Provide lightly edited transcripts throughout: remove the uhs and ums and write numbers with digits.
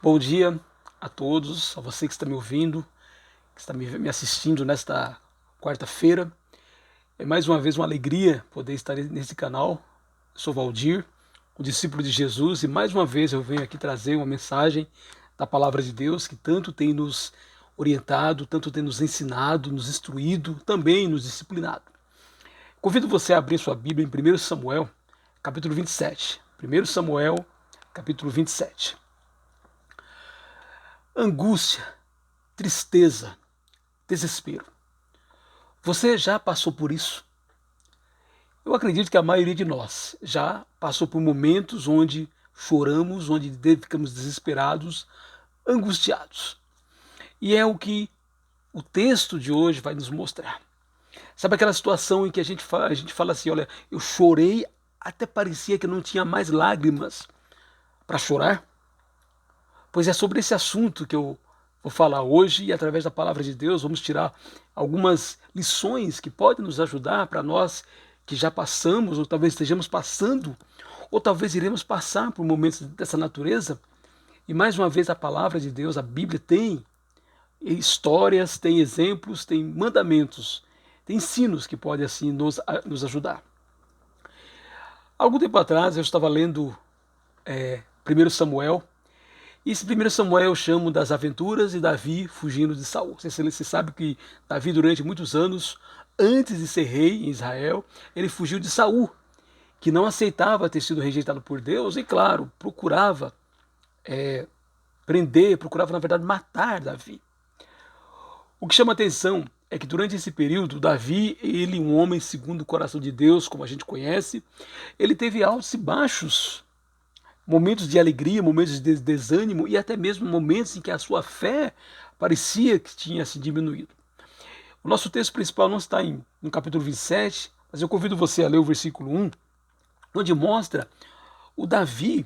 Bom dia a todos, a você que está me ouvindo, que está me assistindo nesta quarta-feira. É mais uma vez uma alegria poder estar nesse canal. Eu sou Valdir, um discípulo de Jesus, e mais uma vez eu venho aqui trazer uma mensagem da Palavra de Deus que tanto tem nos orientado, tanto tem nos ensinado, nos instruído, também nos disciplinado. Convido você a abrir sua Bíblia em 1 Samuel, capítulo 27. 1 Samuel, capítulo 27. Angústia, tristeza, desespero. Você já passou por isso? Eu acredito que a maioria de nós já passou por momentos onde choramos, onde ficamos desesperados, angustiados. E é o que o texto de hoje vai nos mostrar. Sabe aquela situação em que a gente fala assim, olha, eu chorei até parecia que não tinha mais lágrimas para chorar? Pois é sobre esse assunto que eu vou falar hoje e através da palavra de Deus vamos tirar algumas lições que podem nos ajudar para nós que já passamos ou talvez estejamos passando ou talvez iremos passar por momentos dessa natureza. E mais uma vez a palavra de Deus, a Bíblia tem histórias, tem exemplos, tem mandamentos, tem ensinos que podem assim nos ajudar. Algum tempo atrás eu estava lendo 1 Samuel. E esse 1 Samuel eu chamo das aventuras de Davi fugindo de Saul. Você sabe que Davi, durante muitos anos, antes de ser rei em Israel, ele fugiu de Saul, que não aceitava ter sido rejeitado por Deus e, claro, procurava prender, procurava, na verdade, matar Davi. O que chama atenção é que durante esse período, Davi, ele, um homem segundo o coração de Deus, como a gente conhece, ele teve altos e baixos, momentos de alegria, momentos de desânimo e até mesmo momentos em que a sua fé parecia que tinha se diminuído. O nosso texto principal não está no capítulo 27, mas eu convido você a ler o versículo 1, onde mostra o Davi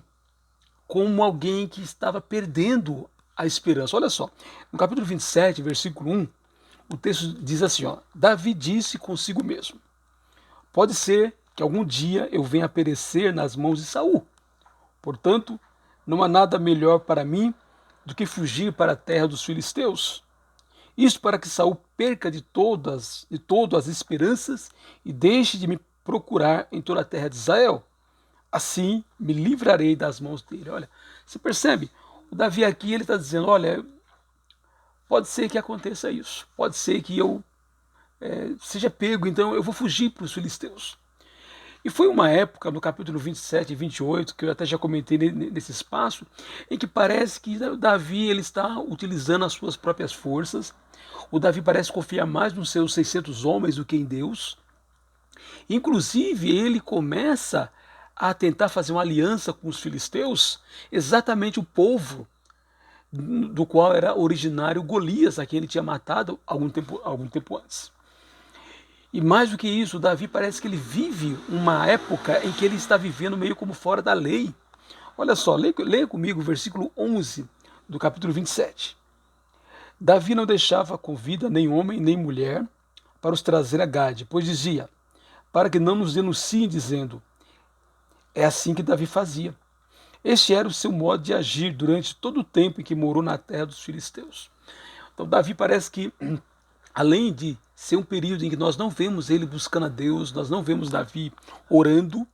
como alguém que estava perdendo a esperança. Olha só, no capítulo 27, versículo 1, o texto diz assim, ó, Davi disse consigo mesmo, pode ser que algum dia eu venha a perecer nas mãos de Saul. Portanto, não há nada melhor para mim do que fugir para a terra dos filisteus. Isto para que Saul perca de todo as esperanças e deixe de me procurar em toda a terra de Israel. Assim me livrarei das mãos dele. Olha, você percebe? O Davi aqui ele está dizendo, olha, pode ser que aconteça isso. Pode ser que eu seja pego, então eu vou fugir para os filisteus. E foi uma época, no capítulo 27 e 28, que eu até já comentei nesse espaço, em que parece que o Davi ele está utilizando as suas próprias forças. O Davi parece confiar mais nos seus 600 homens do que em Deus. Inclusive, ele começa a tentar fazer uma aliança com os filisteus, exatamente o povo do qual era originário Golias, a quem ele tinha matado algum tempo antes. E mais do que isso, Davi parece que ele vive uma época em que ele está vivendo meio como fora da lei. Olha só, leia comigo o versículo 11 do capítulo 27. Davi não deixava com vida nem homem nem mulher para os trazer a Gade, pois dizia, para que não nos denunciem dizendo, é assim que Davi fazia. Este era o seu modo de agir durante todo o tempo em que morou na terra dos filisteus. Então Davi parece que, além de ser um período em que nós não vemos ele buscando a Deus, nós não vemos Davi orando,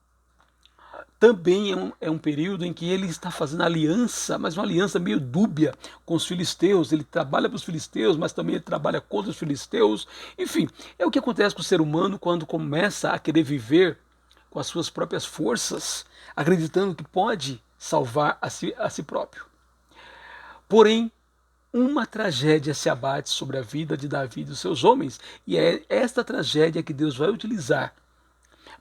também é um período em que ele está fazendo aliança, mas uma aliança meio dúbia com os filisteus. Ele trabalha para os filisteus, mas também ele trabalha contra os filisteus. Enfim, é o que acontece com o ser humano quando começa a querer viver com as suas próprias forças, acreditando que pode salvar a si próprio. Porém, uma tragédia se abate sobre a vida de Davi e dos seus homens, e é esta tragédia que Deus vai utilizar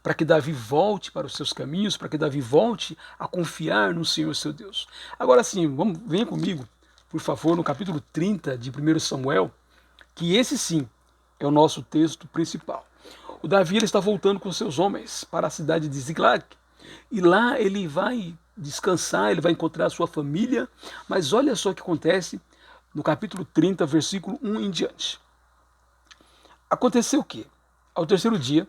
para que Davi volte para os seus caminhos, para que Davi volte a confiar no Senhor seu Deus. Agora sim, venha comigo, por favor, no capítulo 30 de 1 Samuel, que esse sim é o nosso texto principal. O Davi ele está voltando com seus homens para a cidade de Ziklag, e lá ele vai descansar, ele vai encontrar a sua família, mas olha só o que acontece no capítulo 30, versículo 1 em diante. Aconteceu o quê? Ao terceiro dia,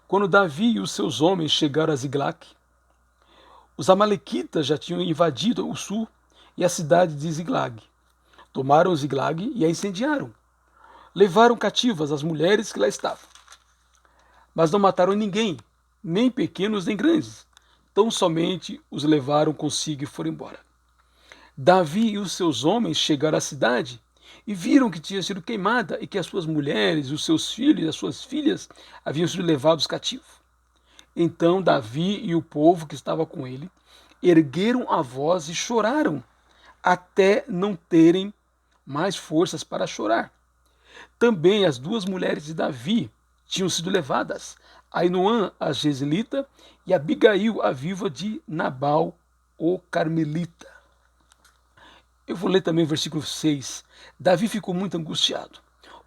quando Davi e os seus homens chegaram a Ziklag, os amalequitas já tinham invadido o sul e a cidade de Ziglag. Tomaram Ziglag e a incendiaram. Levaram cativas as mulheres que lá estavam. Mas não mataram ninguém, nem pequenos nem grandes. Tão somente os levaram consigo e foram embora. Davi e os seus homens chegaram à cidade e viram que tinha sido queimada e que as suas mulheres, os seus filhos e as suas filhas haviam sido levados cativos. Então Davi e o povo que estava com ele ergueram a voz e choraram, até não terem mais forças para chorar. Também as duas mulheres de Davi tinham sido levadas, Ainoã, a Jezreelita, e Abigail, a viúva de Nabal, o Carmelita. Eu vou ler também o versículo 6. Davi ficou muito angustiado,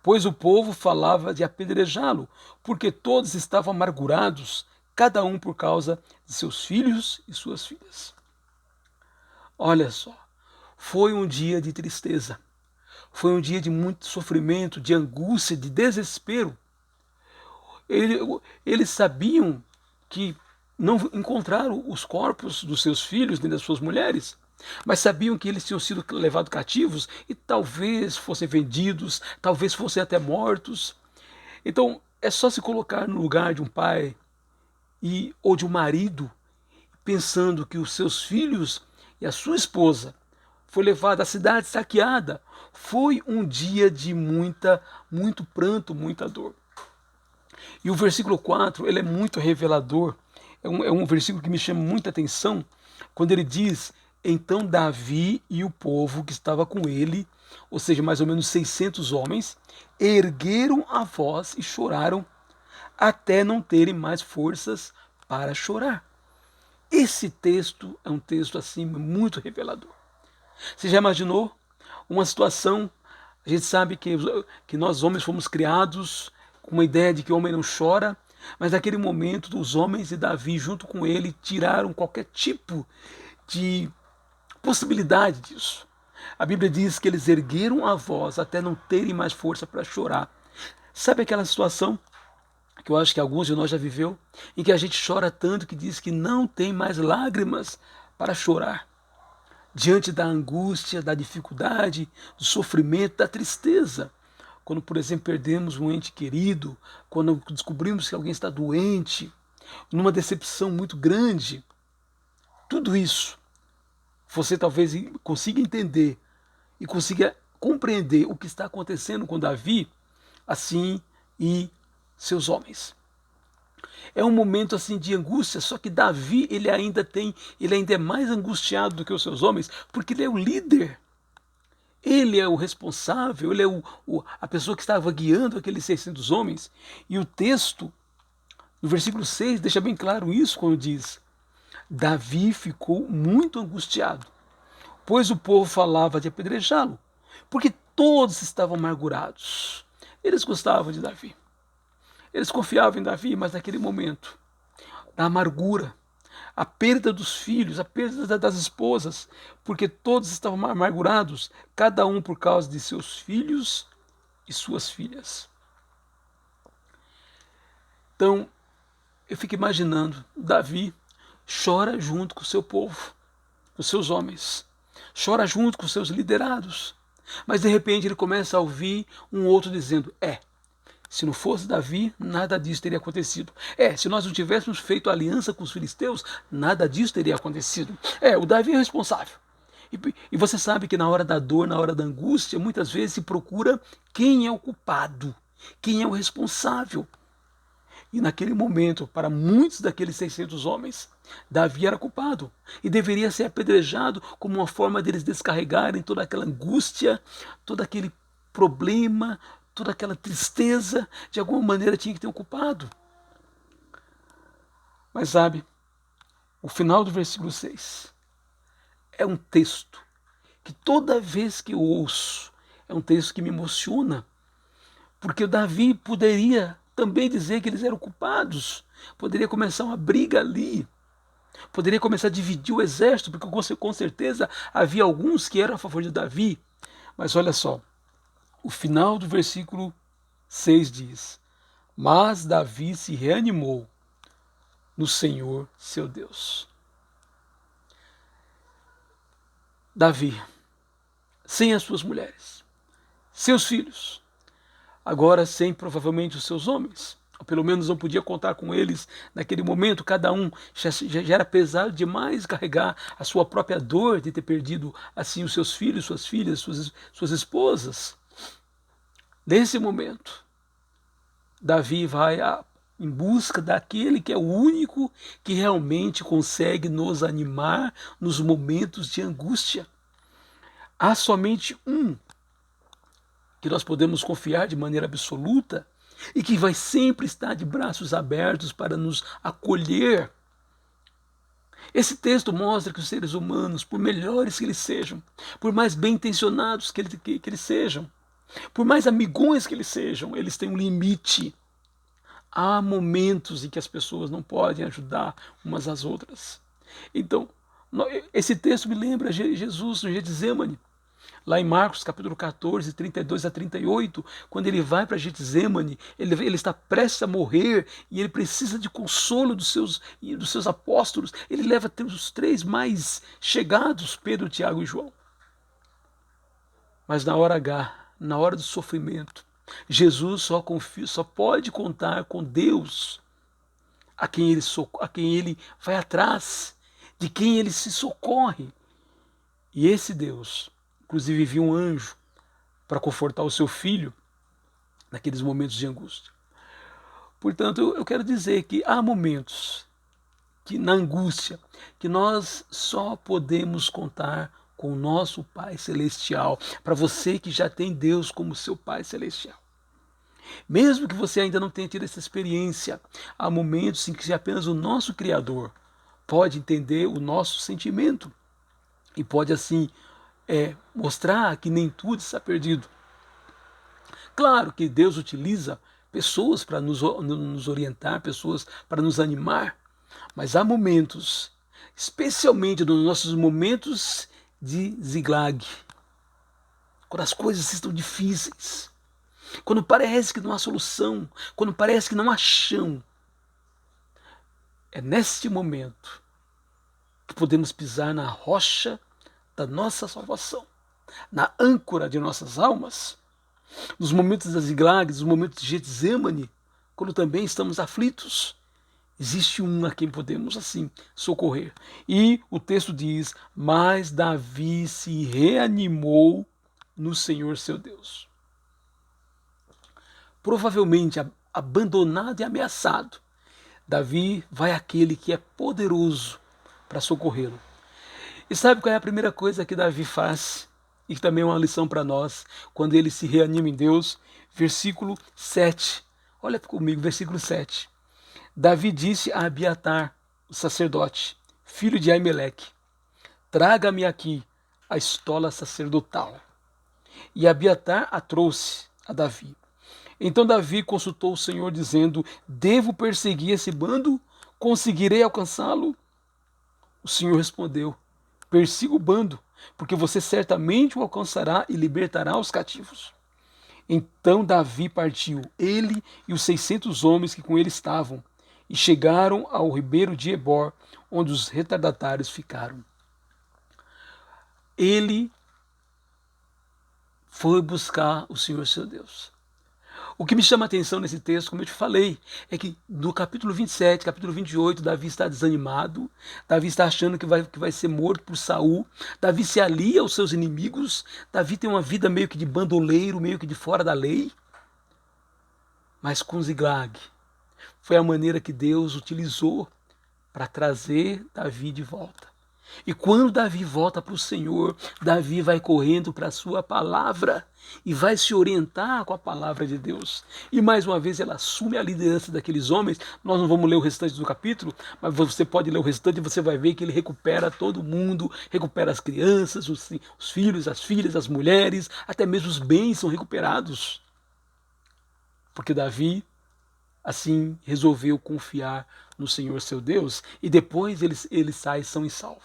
pois o povo falava de apedrejá-lo, porque todos estavam amargurados, cada um por causa de seus filhos e suas filhas. Olha só, foi um dia de tristeza, foi um dia de muito sofrimento, de angústia, de desespero. Eles sabiam que não encontraram os corpos dos seus filhos nem das suas mulheres, mas sabiam que eles tinham sido levados cativos e talvez fossem vendidos, talvez fossem até mortos. Então é só se colocar no lugar de um pai ou de um marido, pensando que os seus filhos e a sua esposa foi levada à cidade saqueada. Foi um dia de muito pranto, muita dor. E o versículo 4, ele é muito revelador, é um versículo que me chama muita atenção, quando ele diz: então Davi e o povo que estava com ele, ou seja, mais ou menos 600 homens, ergueram a voz e choraram, até não terem mais forças para chorar. Esse texto é um texto assim muito revelador. Você já imaginou uma situação? A gente sabe que nós homens fomos criados com uma ideia de que o homem não chora, mas naquele momento os homens e Davi junto com ele tiraram qualquer tipo de possibilidade disso. A Bíblia diz que eles ergueram a voz até não terem mais força para chorar. Sabe aquela situação que eu acho que alguns de nós já viveu, em que a gente chora tanto que diz que não tem mais lágrimas para chorar, diante da angústia, da dificuldade, do sofrimento, da tristeza. Quando, por exemplo, perdemos um ente querido, quando descobrimos que alguém está doente, numa decepção muito grande, tudo isso, você talvez consiga entender e consiga compreender o que está acontecendo com Davi, assim, e seus homens. É um momento assim de angústia, só que Davi ele ainda é mais angustiado do que os seus homens, porque ele é o líder. Ele é o responsável, ele é a pessoa que estava guiando aqueles 600 homens. E o texto, no versículo 6, deixa bem claro isso quando diz: Davi ficou muito angustiado, pois o povo falava de apedrejá-lo, porque todos estavam amargurados. Eles gostavam de Davi. Eles confiavam em Davi, mas naquele momento, da amargura, a perda dos filhos, a perda das esposas, porque todos estavam amargurados, cada um por causa de seus filhos e suas filhas. Então, eu fico imaginando, Davi chora junto com o seu povo, com os seus homens, chora junto com os seus liderados, mas de repente ele começa a ouvir um outro dizendo: se não fosse Davi, nada disso teria acontecido. Se nós não tivéssemos feito aliança com os filisteus, nada disso teria acontecido. O Davi é o responsável. E você sabe que na hora da dor, na hora da angústia, muitas vezes se procura quem é o culpado, quem é o responsável. E naquele momento, para muitos daqueles 600 homens, Davi era culpado e deveria ser apedrejado como uma forma deles descarregarem toda aquela angústia, todo aquele problema, toda aquela tristeza. De alguma maneira tinha que ter um culpado. Mas sabe, o final do versículo 6 é um texto que toda vez que eu ouço, é um texto que me emociona, porque o Davi poderia também dizer que eles eram culpados, poderia começar uma briga ali, poderia começar a dividir o exército, porque com certeza havia alguns que eram a favor de Davi. Mas olha só, o final do versículo 6 diz: mas Davi se reanimou no Senhor seu Deus. Davi, sem as suas mulheres, seus filhos, agora sem provavelmente os seus homens, ou pelo menos não podia contar com eles naquele momento, cada um já era pesado demais carregar a sua própria dor de ter perdido assim os seus filhos, suas filhas, suas esposas. Nesse momento, Davi vai em busca daquele que é o único que realmente consegue nos animar nos momentos de angústia. Há somente um que nós podemos confiar de maneira absoluta e que vai sempre estar de braços abertos para nos acolher. Esse texto mostra que os seres humanos, por melhores que eles sejam, por mais bem intencionados que eles sejam, por mais amigões que eles sejam, eles têm um limite. Há momentos em que as pessoas não podem ajudar umas às outras. Então, esse texto me lembra Jesus no Getsemane, lá em Marcos capítulo 14, 32 a 38, quando ele vai para Getsemane, ele está prestes a morrer e ele precisa de consolo dos seus apóstolos. Ele leva os três mais chegados, Pedro, Tiago e João. Mas na hora H, na hora do sofrimento, Jesus só pode contar com Deus, a quem ele vai atrás, de quem ele se socorre. E esse Deus, inclusive, envia um anjo para confortar o seu filho naqueles momentos de angústia. Portanto, eu quero dizer que há momentos que na angústia que nós só podemos contar com o nosso Pai Celestial, para você que já tem Deus como seu Pai Celestial. Mesmo que você ainda não tenha tido essa experiência, há momentos em que apenas o nosso Criador pode entender o nosso sentimento e pode assim mostrar que nem tudo está perdido. Claro que Deus utiliza pessoas para nos orientar, pessoas para nos animar, mas há momentos, especialmente nos nossos momentos de zigzag, quando as coisas estão difíceis, quando parece que não há solução, quando parece que não há chão, é neste momento que podemos pisar na rocha da nossa salvação, na âncora de nossas almas, nos momentos das zigzags, nos momentos de Getsemane, quando também estamos aflitos. Existe um a quem podemos assim socorrer. E o texto diz: mas Davi se reanimou no Senhor seu Deus. Provavelmente abandonado e ameaçado, Davi vai àquele que é poderoso para socorrê-lo. E sabe qual é a primeira coisa que Davi faz? E que também é uma lição para nós, quando ele se reanima em Deus. Versículo 7. Olha comigo, versículo 7. Davi disse a Abiatar, o sacerdote, filho de Aimeleque: traga-me aqui a estola sacerdotal. E Abiatar a trouxe a Davi. Então Davi consultou o Senhor, dizendo: devo perseguir esse bando? Conseguirei alcançá-lo? O Senhor respondeu: persiga o bando, porque você certamente o alcançará e libertará os cativos. Então Davi partiu, ele e os 600 homens que com ele estavam, e chegaram ao ribeiro de Ebor, onde os retardatários ficaram. Ele foi buscar o Senhor seu Deus. O que me chama a atenção nesse texto, como eu te falei, é que no capítulo 27, capítulo 28, Davi está desanimado, Davi está achando que vai ser morto por Saul, Davi se alia aos seus inimigos, Davi tem uma vida meio que de bandoleiro, meio que de fora da lei, mas com Ziklag foi a maneira que Deus utilizou para trazer Davi de volta. E quando Davi volta para o Senhor, Davi vai correndo para a sua palavra e vai se orientar com a palavra de Deus. E mais uma vez ela assume a liderança daqueles homens. Nós não vamos ler o restante do capítulo, mas você pode ler o restante e você vai ver que ele recupera todo mundo, recupera as crianças, os filhos, as filhas, as mulheres, até mesmo os bens são recuperados. Porque Davi assim resolveu confiar no Senhor seu Deus, e depois ele sai são e salvo.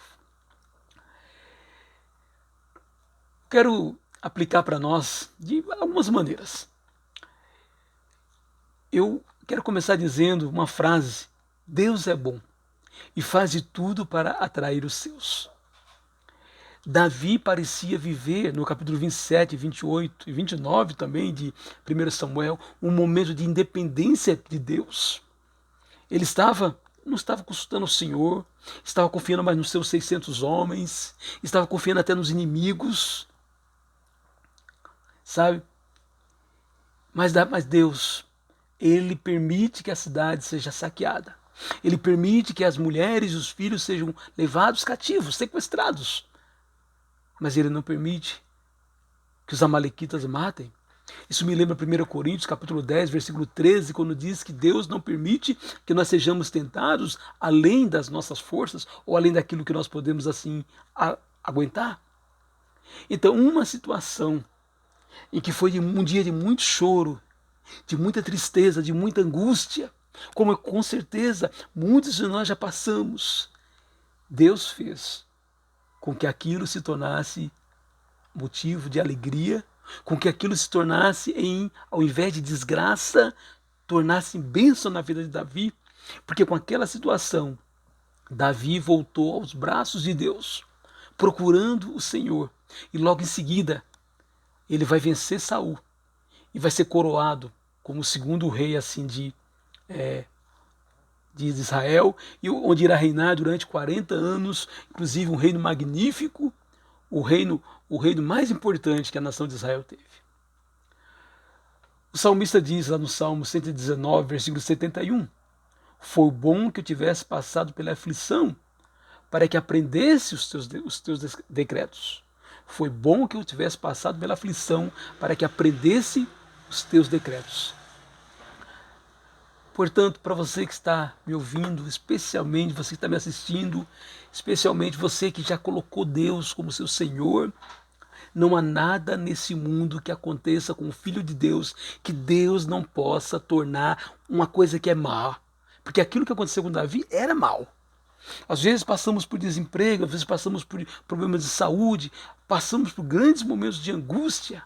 Quero aplicar para nós de algumas maneiras. Eu quero começar dizendo uma frase: Deus é bom e faz de tudo para atrair os seus. Davi parecia viver, no capítulo 27, 28 e 29 também de 1 Samuel, um momento de independência de Deus. Ele não estava consultando o Senhor, estava confiando mais nos seus 600 homens, estava confiando até nos inimigos, sabe? Mas Deus, Ele permite que a cidade seja saqueada. Ele permite que as mulheres e os filhos sejam levados cativos, sequestrados. Mas Ele não permite que os amalequitas matem. Isso me lembra 1 Coríntios, capítulo 10, versículo 13, quando diz que Deus não permite que nós sejamos tentados além das nossas forças ou além daquilo que nós podemos assim aguentar. Então, uma situação em que foi um dia de muito choro, de muita tristeza, de muita angústia, como com certeza muitos de nós já passamos, Deus fez com que aquilo se tornasse motivo de alegria, com que aquilo se tornasse, ao invés de desgraça, tornasse bênção na vida de Davi, porque com aquela situação, Davi voltou aos braços de Deus, procurando o Senhor, e logo em seguida, ele vai vencer Saul, e vai ser coroado como o segundo rei assim de Israel, e onde irá reinar durante 40 anos, inclusive um reino magnífico, o reino mais importante que a nação de Israel teve. O salmista diz lá no Salmo 119, versículo 71, foi bom que eu tivesse passado pela aflição, para que aprendesse os teus decretos. Foi bom que eu tivesse passado pela aflição, para que aprendesse os teus decretos. Portanto, para você que está me ouvindo, especialmente você que está me assistindo, especialmente você que já colocou Deus como seu Senhor, não há nada nesse mundo que aconteça com o Filho de Deus que Deus não possa tornar uma coisa que é má. Porque aquilo que aconteceu com Davi era mal. Às vezes passamos por desemprego, às vezes passamos por problemas de saúde, passamos por grandes momentos de angústia.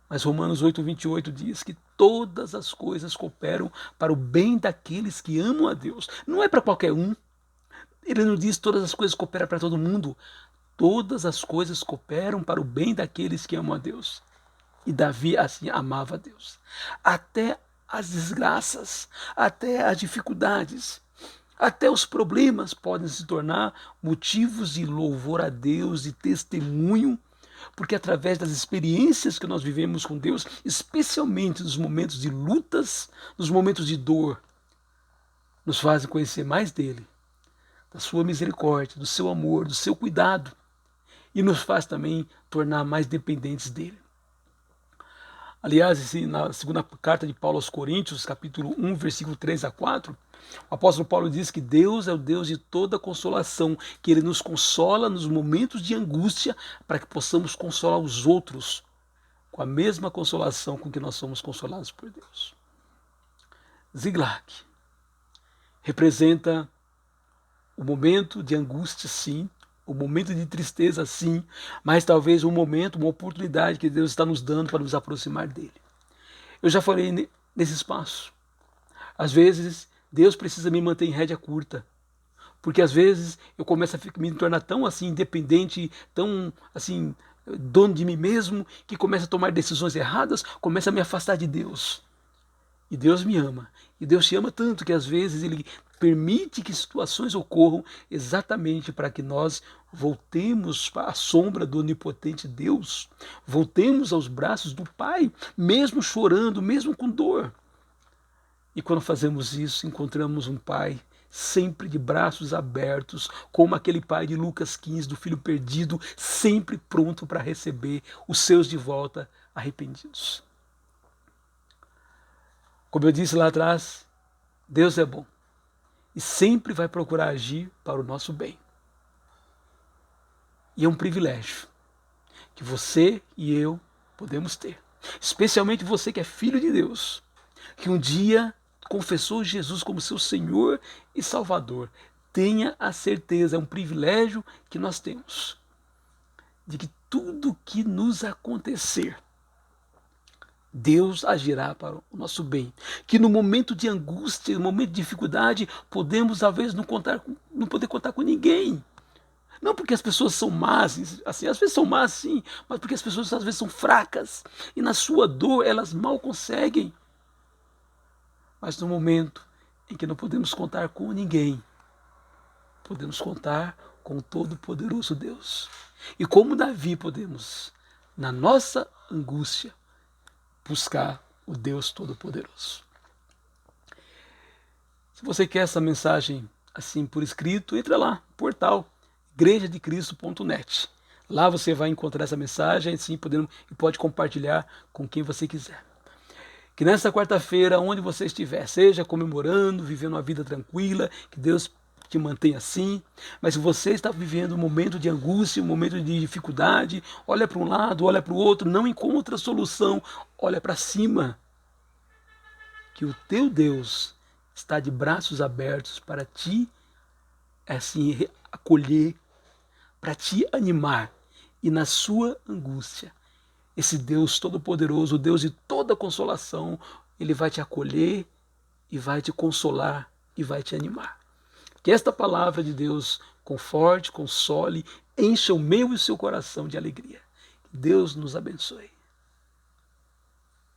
Mas Romanos 8, 28 diz que todas as coisas cooperam para o bem daqueles que amam a Deus. Não é para qualquer um. Ele não diz todas as coisas cooperam para todo mundo. Todas as coisas cooperam para o bem daqueles que amam a Deus. E Davi assim amava a Deus. Até as desgraças, até as dificuldades, até os problemas podem se tornar motivos de louvor a Deus e testemunho, porque através das experiências que nós vivemos com Deus, especialmente nos momentos de lutas, nos momentos de dor, nos fazem conhecer mais dele, da sua misericórdia, do seu amor, do seu cuidado, e nos faz também tornar mais dependentes dele. Aliás, na segunda carta de Paulo aos Coríntios, capítulo 1, versículo 3 a 4, o apóstolo Paulo diz que Deus é o Deus de toda consolação, que Ele nos consola nos momentos de angústia, para que possamos consolar os outros com a mesma consolação com que nós somos consolados por Deus. Ziklag representa o momento de angústia, sim, o momento de tristeza, sim, mas talvez um momento, uma oportunidade que Deus está nos dando para nos aproximar dele. Eu já falei nesse espaço. Às vezes, Deus precisa me manter em rédea curta, porque às vezes eu começo a me tornar tão assim independente, tão assim dono de mim mesmo, que começo a tomar decisões erradas, começo a me afastar de Deus. E Deus me ama. E Deus te ama tanto que às vezes Ele permite que situações ocorram exatamente para que nós voltemos à sombra do onipotente Deus, voltemos aos braços do Pai, mesmo chorando, mesmo com dor. E quando fazemos isso, encontramos um Pai sempre de braços abertos, como aquele pai de Lucas 15, do filho perdido, sempre pronto para receber os seus de volta arrependidos. Como eu disse lá atrás, Deus é bom e sempre vai procurar agir para o nosso bem. E é um privilégio que você e eu podemos ter, especialmente você que é filho de Deus, que um dia confessou Jesus como seu Senhor e Salvador. Tenha a certeza, é um privilégio que nós temos, de que tudo que nos acontecer, Deus agirá para o nosso bem. Que no momento de angústia, no momento de dificuldade, podemos talvez não poder contar com ninguém. Não porque as pessoas são más, assim, às vezes são más sim, mas porque as pessoas às vezes são fracas e na sua dor elas mal conseguem. Mas no momento em que não podemos contar com ninguém, podemos contar com o Todo-Poderoso Deus. E como Davi podemos, na nossa angústia, buscar o Deus Todo-Poderoso. Se você quer essa mensagem assim por escrito, entra lá, portal igrejadecristo.net. Lá você vai encontrar essa mensagem assim, e pode compartilhar com quem você quiser. Que nesta quarta-feira, onde você estiver, seja comemorando, vivendo uma vida tranquila, que Deus te mantenha assim. Mas se você está vivendo um momento de angústia, um momento de dificuldade, olha para um lado, olha para o outro, não encontra solução, olha para cima. Que o teu Deus está de braços abertos para te assim acolher, para te animar. E na sua angústia, esse Deus todo-poderoso, o Deus de toda consolação, ele vai te acolher e vai te consolar e vai te animar. Que esta palavra de Deus conforte, console, encha o meu e o seu coração de alegria. Que Deus nos abençoe.